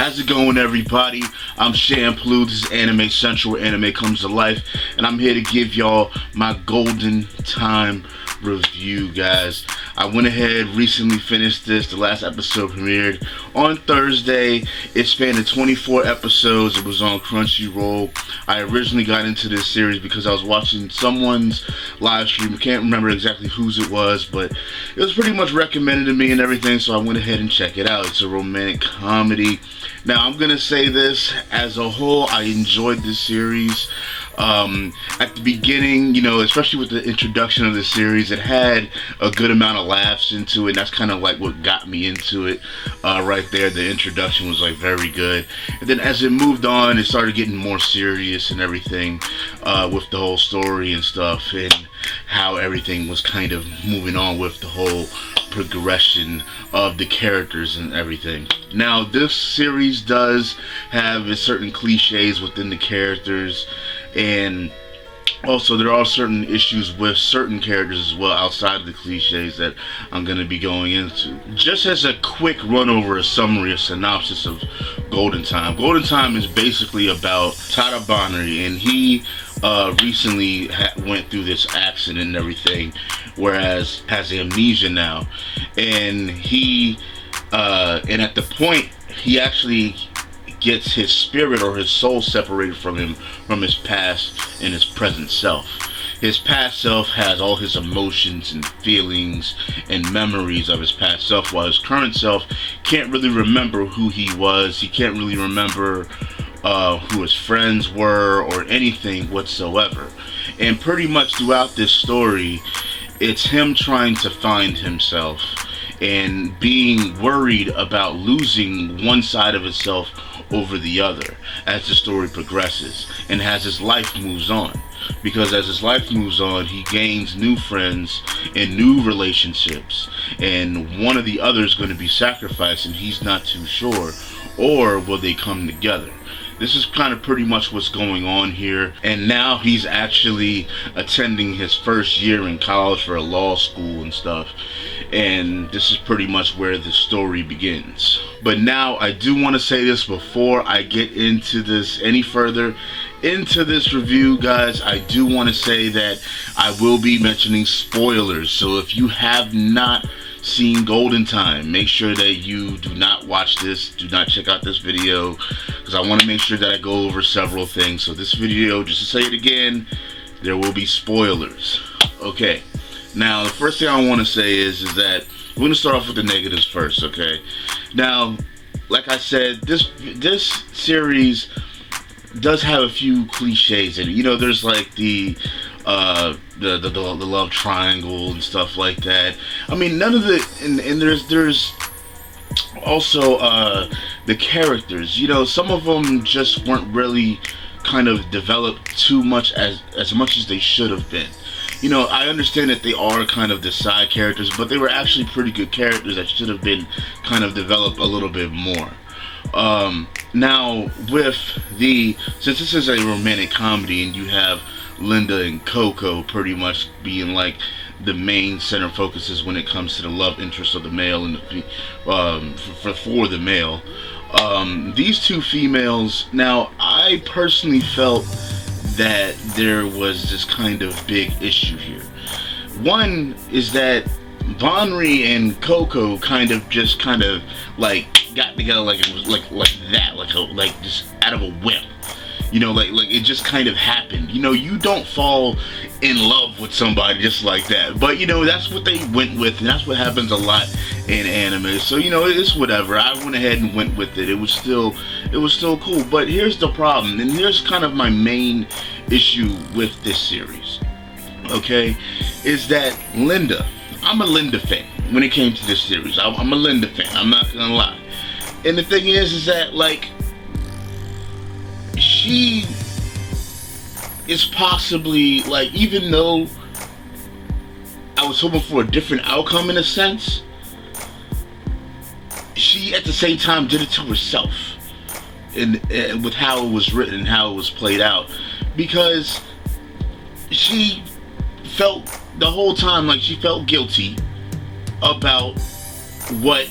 How's it going, everybody? I'm CenTruL. This is AnimeCenTruL, where anime comes to life, and I'm here to give y'all my golden time review, guys. I went ahead, recently finished this. The last episode premiered on Thursday. It spanned 24 episodes. It was on Crunchyroll. I originally got into this series because I was watching someone's live stream. I can't remember exactly whose it was, but it was pretty much recommended to me and everything, so I went ahead and checked it out. It's a romantic comedy. Now, I'm gonna say this, as a whole, I enjoyed this series. At the beginning, you know, especially with the introduction of the series, it had a good amount of laughs into it. That's kind of like what got me into it right there. The introduction was like very good, and then as it moved on, it started getting more serious and everything with the whole story and stuff, and how everything was kind of moving on with the whole progression of the characters and everything. Now, this series does have certain cliches within the characters, and also there are certain issues with certain characters as well outside of the cliches that I'm going to be going into. Just as a quick run over, a summary, a synopsis of Golden Time. Golden Time is basically about Tadabari, and he recently went through this accident and everything, whereas has amnesia now, and he and at the point he actually gets his spirit or his soul separated from him, from his past and his present self. His past self has all his emotions and feelings and memories of his past self, while his current self can't really remember who he was. He can't really remember who his friends were or anything whatsoever. And pretty much throughout this story, it's him trying to find himself and being worried about losing one side of himself over the other as the story progresses and as his life moves on. Because as his life moves on, he gains new friends and new relationships, and one of the others is going to be sacrificed, and he's not too sure, or will they come together? This is kind of pretty much what's going on here. And now he's actually attending his first year in college for a law school and stuff. And this is pretty much where the story begins. But now I do want to say this before I get into this any further into this review, guys. I do want to say that I will be mentioning spoilers. So if you have not seen Golden Time, make sure that you do not watch this, do not check out this video, because I want to make sure that I go over several things. So this video, just to say it again, there will be spoilers. Okay, now the first thing I want to say is that we're going to start off with the negatives first. Okay, now like I said, this series does have a few cliches in it. You know, there's like the love triangle and stuff like that. I mean, none of the and there's also the characters. You know, some of them just weren't really kind of developed too much as much as they should have been. You know, I understand that they are kind of the side characters, but they were actually pretty good characters that should have been kind of developed a little bit more. Now with since this is a romantic comedy and you have Linda and Coco pretty much being like the main center focuses when it comes to the love interest of the male and for the male, these two females. Now, I personally felt that there was this kind of big issue here. One is that Bonri and Coco kind of like got together like it was like that, like just out of a whim. You know, like it just kind of happened. You know, you don't fall in love with somebody just like that. But you know, that's what they went with, and that's what happens a lot in anime. So you know, it's whatever. I went ahead and went with it. It was still cool. But here's the problem, and here's kind of my main issue with this series. Okay, is that Linda. I'm a Linda fan when it came to this series. I'm a Linda fan. I'm not gonna lie. And the thing is that like, she is possibly like, even though I was hoping for a different outcome in a sense, she at the same time did it to herself, and with how it was written and how it was played out, because she felt the whole time like she felt guilty about what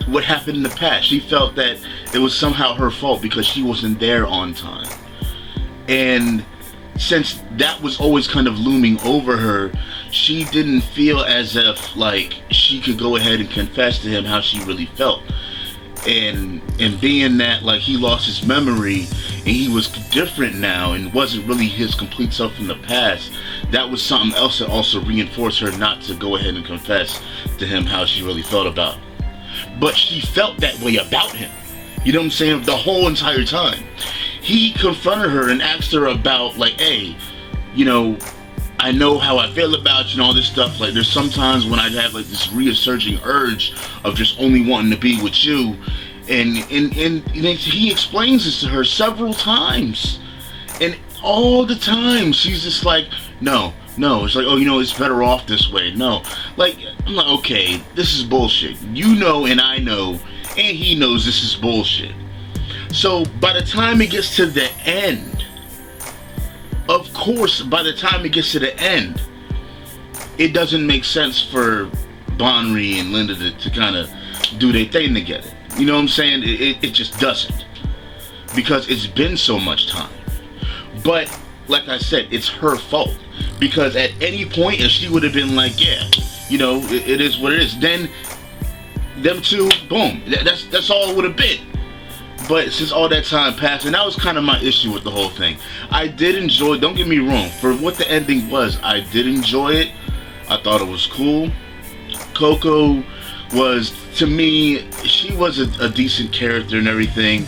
what happened in the past. She felt that it was somehow her fault because she wasn't there on time. And since that was always kind of looming over her, she didn't feel as if like she could go ahead and confess to him how she really felt. And being that like he lost his memory and he was different now and wasn't really his complete self in the past, that was something else that also reinforced her not to go ahead and confess to him how she really felt about him. But she felt that way about him, you know what I'm saying, the whole entire time. He confronted her and asked her about like, hey, you know, I know how I feel about you and all this stuff. Like there's sometimes when I have like this resurging urge of just only wanting to be with you. And he explains this to her several times. And all the time she's just like, no. It's like, oh, you know, it's better off this way. No. Like, I'm like, okay, this is bullshit. You know and I know and he knows this is bullshit. So by the time it gets to the end, of course, by the time it gets to the end, it doesn't make sense for Bonri and Linda to kind of do their thing together. You know what I'm saying? It just doesn't. Because it's been so much time. But, like I said, it's her fault. Because at any point, if she would have been like, yeah, you know, it is what it is, then them two, boom, that's all it would have been. But since all that time passed, and that was kind of my issue with the whole thing. I did enjoy, don't get me wrong, for what the ending was, I did enjoy it. I thought it was cool. Coco was, to me, she was a decent character and everything.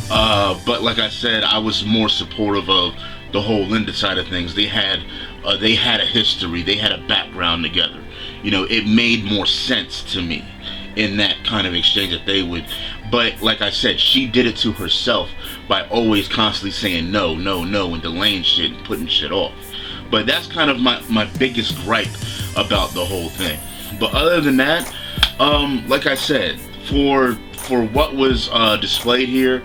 But like I said, I was more supportive of the whole Linda side of things. They had a history, they had a background together. You know, it made more sense to me in that kind of exchange that they would. But like I said, she did it to herself by always constantly saying no and delaying shit and putting shit off. But that's kind of my biggest gripe about the whole thing. But other than that, like I said, for what was displayed here,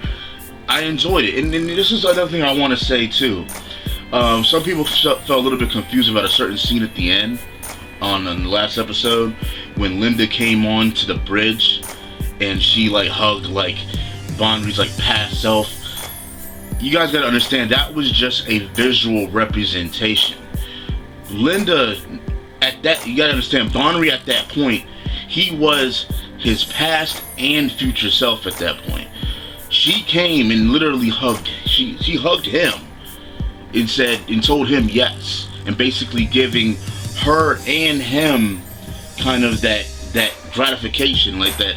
I enjoyed it. And this is another thing I want to say too. Some people felt a little bit confused about a certain scene at the end on the last episode when Linda came on to the bridge and she like hugged like Bonri's like past self. You guys gotta understand, that was just a visual representation. Linda at that, you gotta understand, Bonri at that point, he was his past and future self at that point. She came and literally hugged, she hugged him and said and told him yes, and basically giving her and him kind of that gratification, like that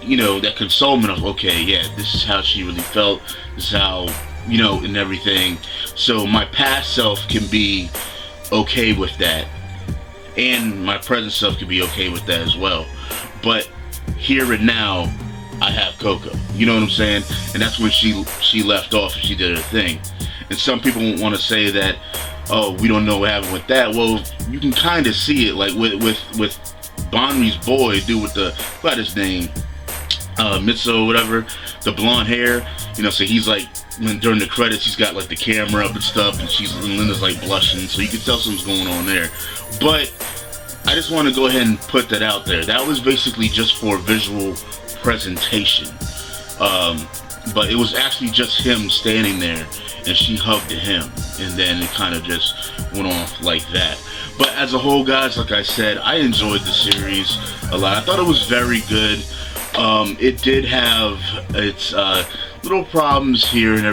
you know, that consolement of, okay, yeah, this is how she really felt, this is how, you know, and everything. So my past self can be okay with that, and my present self can be okay with that as well. But here and now, I have Coco. You know what I'm saying? And that's when she left off and she did her thing. And some people want to say that, oh, we don't know what happened with that. Well, you can kind of see it, like with Bonri's boy, dude with the, what his name, Mitsuo, whatever, the blonde hair. You know, so he's like, during the credits, he's got like the camera up and stuff, and Linda's like blushing, so you can tell something's going on there. But I just want to go ahead and put that out there. That was basically just for visual presentation. But it was actually just him standing there, and she hugged him, and then it kind of just went off like that. But as a whole, guys, like I said, I enjoyed the series a lot. I thought it was very good. It did have its little problems here and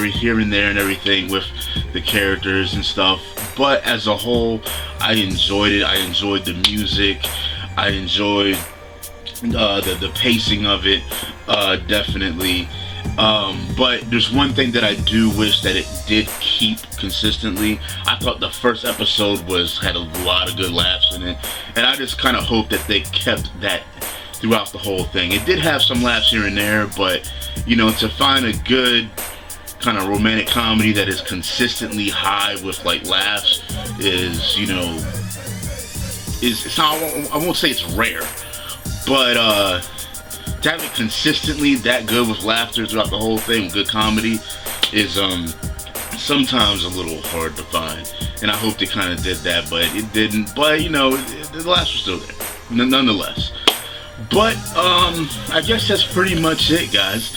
there and everything with the characters and stuff. But as a whole, I enjoyed it. I enjoyed the music. I enjoyed the pacing of it, definitely. But there's one thing that I do wish that it did keep consistently. I thought the first episode had a lot of good laughs in it, and I just kind of hope that they kept that throughout the whole thing. It did have some laughs here and there, but you know, to find a good kind of romantic comedy that is consistently high with like laughs is, you know, it's not, I won't say it's rare, but to have it consistently that good with laughter throughout the whole thing, good comedy, is sometimes a little hard to find. And I hope they kind of did that, but it didn't. But you know, the laughs were still there, nonetheless. But I guess that's pretty much it, guys.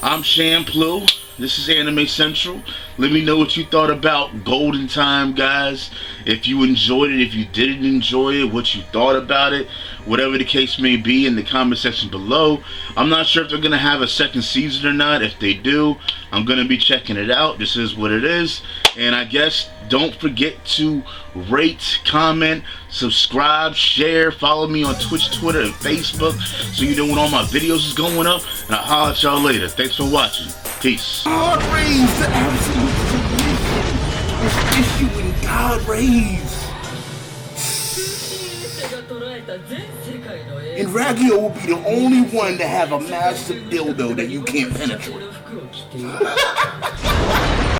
I'm CenTruL. This is AnimeCenTruL. Let me know what you thought about Golden Time, guys. If you enjoyed it, if you didn't enjoy it, what you thought about it, whatever the case may be in the comment section below. I'm not sure if they're going to have a second season or not. If they do, I'm going to be checking it out. This is what it is. And I guess don't forget to rate, comment, subscribe, share, follow me on Twitch, Twitter, and Facebook so you know when all my videos is going up. And I'll holler at y'all later. Thanks for watching. Peace. God rays, the absolute is issuing God rays. And Raggio will be the only one to have a massive dildo that you can't penetrate.